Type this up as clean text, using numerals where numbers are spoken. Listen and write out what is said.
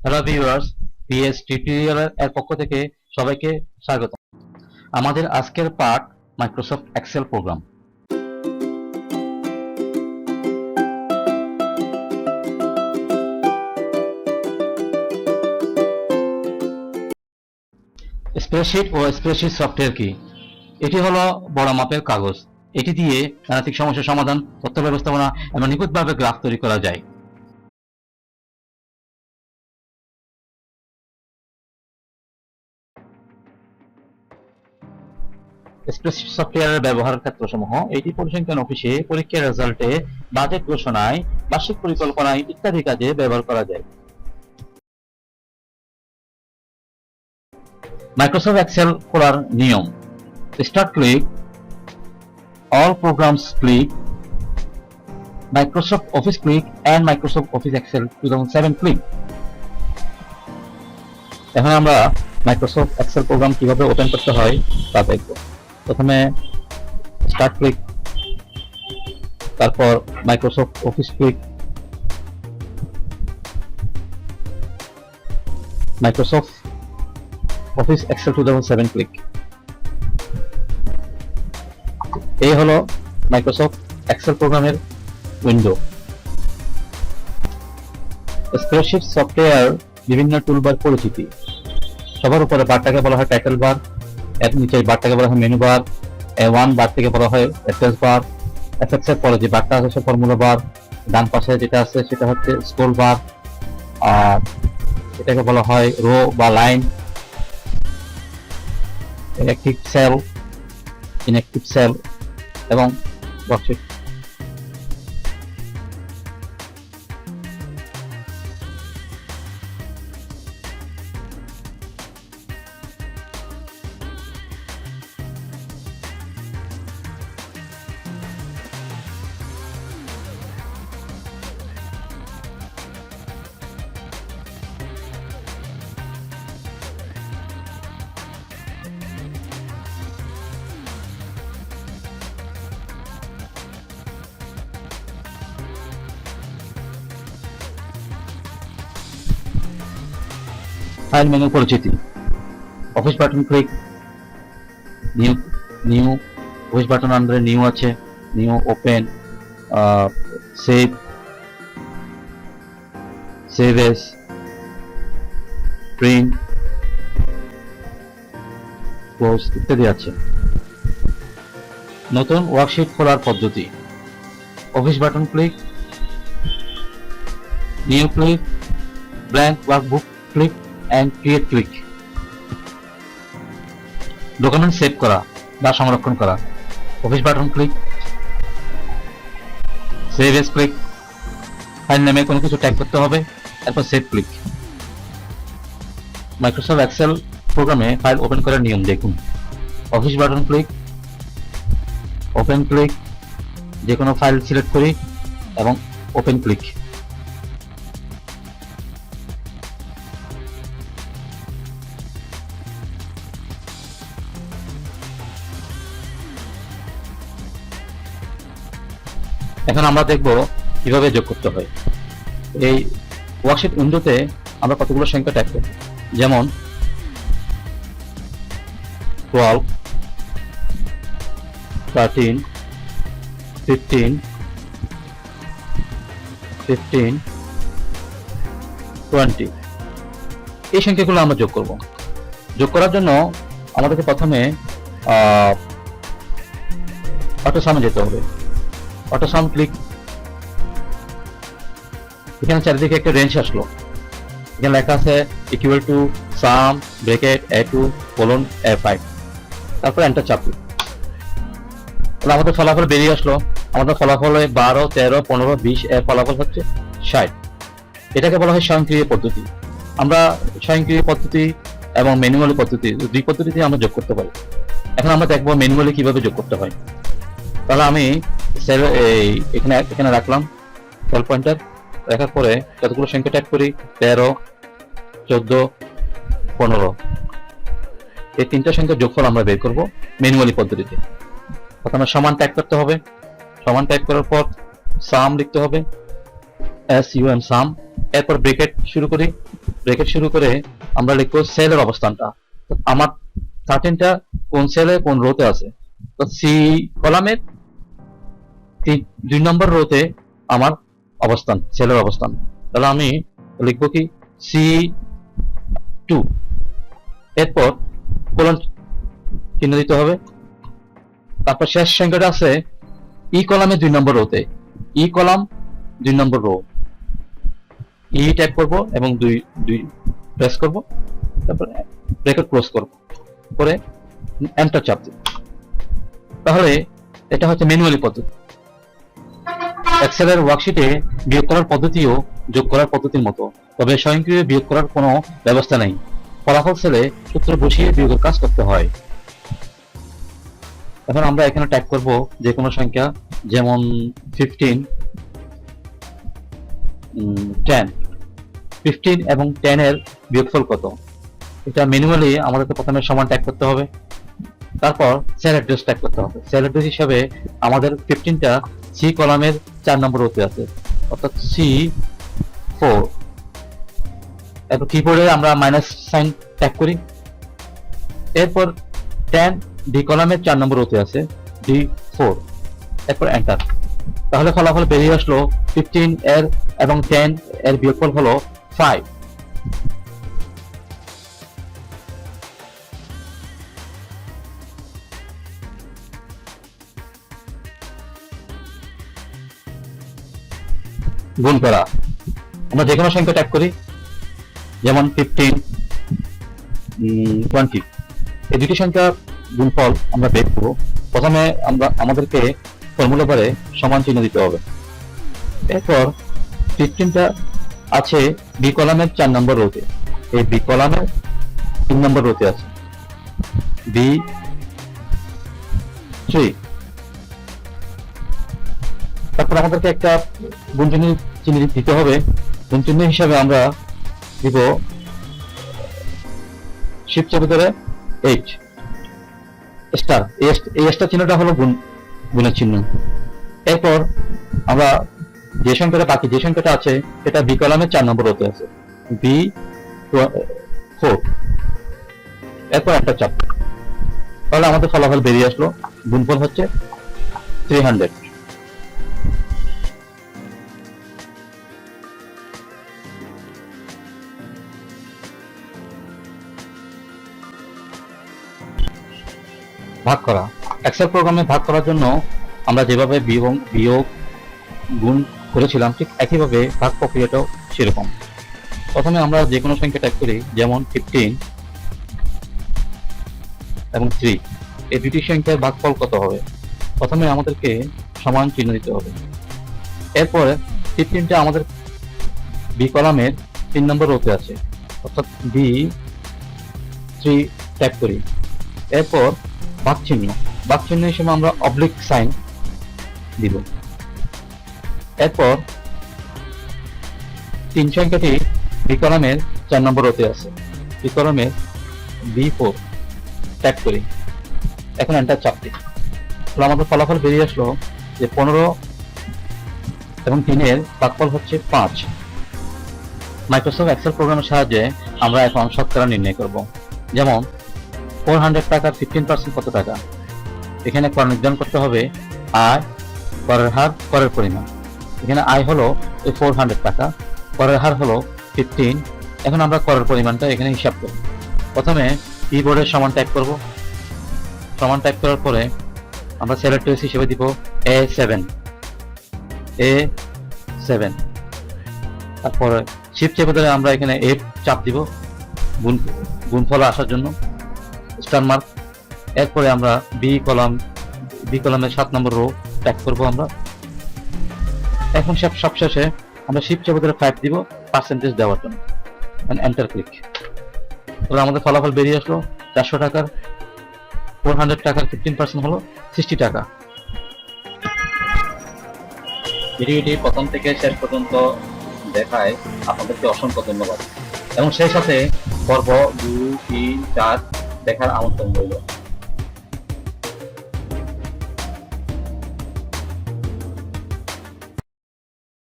Hello viewers, PS tutorial এর পক্ষ থেকে সবাইকে স্বাগত। আমাদের আজকের পাঠ মাইক্রোসফট এক্সেল প্রোগ্রাম। স্প্রেডশিট ও স্প্রেডশিট সফটওয়্যার কি? এটি হলো বড় মাপের কাগজ। এটি দিয়ে গাণিতিক সমস্যার সমাধান, তথ্য ব্যবস্থাপনা এবং নিখুঁতভাবে গ্রাফ তৈরি করা যায়। স্প্রেডশিট সফটওয়্যারের ব্যবহার ক্ষেত্রসমূহ: এটি পরিসংখ্যান অফিসে, পরীক্ষার রেজাল্টে, বাজেট ঘোষণায়, বার্ষিক পরিকল্পনায় ইত্যাদি কাজে ব্যবহার করা যায়। মাইক্রোসফট এক্সেল খোলার নিয়ম: start click, all programs click, Microsoft Office click and Microsoft Office Excel 2007 click. এখন আমরা মাইক্রোসফট এক্সেল প্রোগ্রাম কিভাবে ওপেন করতে হয় তা দেখব। প্রথমে স্টার্ট ক্লিক, তারপর Microsoft Office click, Microsoft Office Excel 2007 click. এই হলো মাইক্রোসফট এক্সেল প্রোগ্রামের উইন্ডো। স্প্রেডশিট সফটওয়্যার বিভিন্ন টুলবার পরিচিতি: সবার উপরে বারটাকে বলা হয় টাইটেল বার, এর নিচে বারটাকে বলা হয় মেনু বার, A1 বার থেকে বলা হয় অ্যাড্রেস বার, এফএক্স এর পরে যে বারটা আছে সে ফর্মুলা বার, ডান পাশে যেটা আছে সেটা হচ্ছে স্ক্রল বার, আর এটাকে বলা হয় রো বা line, active cell, inactive cell এবং ওয়ার্কশিট। ফাইল মেনু পরিচিতি: office button click, new office button আন্ডারে নিউ আছে, new, open, save as, print, close ইত্যাদি আছে। নতুন ওয়ার্কশিট খোলার পদ্ধতি: office button click, new click, blank workbook click and create click। Document save করা বা সংরক্ষণ করা: office button click, save as click, file নামে কোনো কিছু টাইপ করতে হবে, তারপর সেভ ক্লিক। মাইক্রোসফট এক্সেল প্রোগ্রামে ফাইল ওপেন করার নিয়ম দেখুন: office button click, open click, যে কোনো ফাইল সিলেক্ট করি এবং ওপেন ক্লিক। এখন আমরা দেখব কিভাবে যোগ করতে হয়। এই ওয়ার্কশিট উইন্ডোতে আমরা কতগুলো সংখ্যা টাইপ করব, যেমন 12, 13, 15, 15, 20। এই সংখ্যাগুলো আমরা যোগ করব। যোগ করার জন্য আমাদেরকে প্রথমে অটোসামে যেতে হবে। অটোসাম ক্লিক, এখানে চারিদিকে একটা রেঞ্জ আসলো, এখানে লেখা আছে equal to some bracket A2 colon A5, তারপর এন্টার চাপি। তাহলে আমাদের ফলাফল বেরিয়ে আসলো। আমাদের ফলাফল 12, 13, 15, 20, এর ফলাফল হচ্ছে 60। এটাকে বলা হয় স্বয়ংক্রিয় পদ্ধতি। আমরা স্বয়ংক্রিয় পদ্ধতি এবং ম্যানুয়ালি পদ্ধতি, দুই পদ্ধতিতে আমরা যোগ করতে পারি। এখন আমরা দেখবো ম্যানুয়ালি কিভাবে যোগ করতে হয়। তাহলে আমি এখানে রাখলাম সেল পয়েন্টার, রাখার পরে যতগুলো সংখ্যা টাইপ করি 13, 14, 15, এই তিনটা সংখ্যার যোগফল আমরা বের করব ম্যানুয়ালি পদ্ধতিতে। প্রথমে সমান টাইপ করতে হবে, সমান টাইপ করার পর সাম লিখতে হবে, SUM সাম, এরপর ব্র্যাকেট শুরু করি, ব্র্যাকেট শুরু করে আমরা লিখবো সেলের অবস্থানটা। আমার 13টা কোন সেলে কোন রোতে আছে, তো সি কলামের 2 নম্বর রোতে আমার অবস্থান, সেলের অবস্থান। তাহলে আমি লিখবো কি C2, এরপর কোলন চিহ্ন দিতে হবে। তারপর শেষ সংখ্যাটা আছে ই কলামের 2 নম্বর রোতে, ই কলাম 2 নম্বর রো, ই টাইপ করব এবং দুই প্রেস করব, তারপর ব্র্যাকেট ক্লোজ করব, করে এন্টার চাপ দিব। তাহলে এটা হচ্ছে ম্যানুয়ালি পদ্ধতি। এক্সেলের ওয়ার্কশিটে বিয়োগ করার পদ্ধতিও যোগ করার পদ্ধতির মতো, তবে স্বয়ংক্রিয় বিয়োগ করার কোনো ব্যবস্থা নেই। ফলাফল সেলে সূত্র বসিয়ে বিয়োগের কাজ করতে হয়। এখন আমরা এখানে টাইপ করব যে কোনো সংখ্যা, যেমন 15, 15 এবং 10 এর বিয়োগফল কত, এটা ম্যানুয়ালি আমাদেরকে প্রথমে সমান টাইপ করতে হবে। তারপর সেল অ্যাড্রেস টাইপ করতে হবে। সেল অ্যাড্রেস হিসাবে আমাদের 15টা সি কলামের 4 নম্বর রোতে আছে, অর্থাৎ C4। এরপর কিবোর্ডে আমরা মাইনাস সাইন টাইপ করি। এরপর 10 ডি কলামের 4 নম্বর রোতে আছে, D4। এরপর এন্টার। তাহলে ফলাফল বেরিয়ে আসলো 15 এর এবং 10 এর বিয়োগফল হলো 5। গুণ করা, আমরা যে কোনো সংখ্যা টাইপ করি, যেমন 15, 20। এই দুটি সংখ্যা গুণফল আমরা বের করব। প্রথমে আমাদেরকে ফর্মুলা বারে সমান চিহ্ন দিতে হবে। এরপর 15টা আছে বি কলামের 4 নম্বর রোতে, এই বি কলামের 3 নম্বর রোতে আছে B3। তারপর আমাদেরকে একটা গুণ চিহ্ন দিতে হবে। গুণ চিহ্ন হিসাবে আমরা দিব শিফট চেপে ধরে 8 স্টার, এই স্টার চিহ্নটা হলো গুণের চিহ্ন। এরপর আমরা যে সংখ্যাটা বাকি যে সংখ্যাটা আছে সেটা বি কলামের 4 নম্বর রোতে আছে, B4। এরপর একটা চাপ, তাহলে আমাদের ফলাফল বেরিয়ে আসলো। গুণফল হচ্ছে 300। ভাগ করা, এক্সেল প্রোগ্রামে ভাগ করার জন্য আমরা যেভাবে বিয়োগ গুণ করেছিলাম ঠিক একইভাবে ভাগ প্রক্রিয়াটাও সেরকম। প্রথমে আমরা যে কোনো সংখ্যা টাইপ করি, যেমন 15 এবং 3। এই দুটি সংখ্যার ভাগফল কত হবে, প্রথমে আমাদেরকে সমান চিহ্ন দিতে হবে। এরপরে 15টা আমাদের বি কলামের 3 নম্বর রোতে আছে, অর্থাৎ B3 টাইপ করি। এরপর ভাগ চিহ্ন হিসেবে আমরা অবলিক সাইন দিব। এরপর 3 সংখ্যাটি বি কলামের 4 নম্বর রোতে আছে, বি কলামের B4 টাইপ করি। এখন এন্টার চাপ দিই। তাহলে আমাদের ফলাফল বেরিয়ে আসলো যে 15 এবং 3 এর ভাগফল হচ্ছে 5। মাইক্রোসফট এক্সেল প্রোগ্রামের সাহায্যে আমরা এখন শতকরা নির্ণয় করব। যেমন 400 টাকার 15% কত টাকা, এখানে কর নির্ধারণ করতে হবে আয়, করের হার, করের পরিমাণ। এখানে আয় হলো 400 টাকা, করের হার হলো 15। এখন আমরা করের পরিমাণটা এখানে হিসাব করব। প্রথমে কিবোর্ডের সমান টাইপ করব। সমান টাইপ করার পরে আমরা সেল অ্যাড্রেস হিসেবে দিব A7। তারপরে শিফট চেপে ধরে আমরা এখানে F চাপ দিব গুণফল আসার জন্য, স্টার মার্ক। এরপরে আমরা বি কলামের 7 নম্বর রো টাইপ করব আমরা। এখন সবশেষে আমরা শিফট চেপে ধরে 5 দিব পার্সেন্টেজ দেওয়ার জন্য, এন্টার ক্লিক। তাহলে আমাদের ফলাফল বেরিয়ে আসলো 400 টাকার 400 টাকার 15% হলো 60 টাকা। ভিডিওটি প্রথম থেকে শেষ পর্যন্ত দেখায় আপনাদেরকে অসংখ্য ধন্যবাদ এবং সেই সাথে পর্ব 2, 3, 4 দেখার আমন্ত্রণ রইল।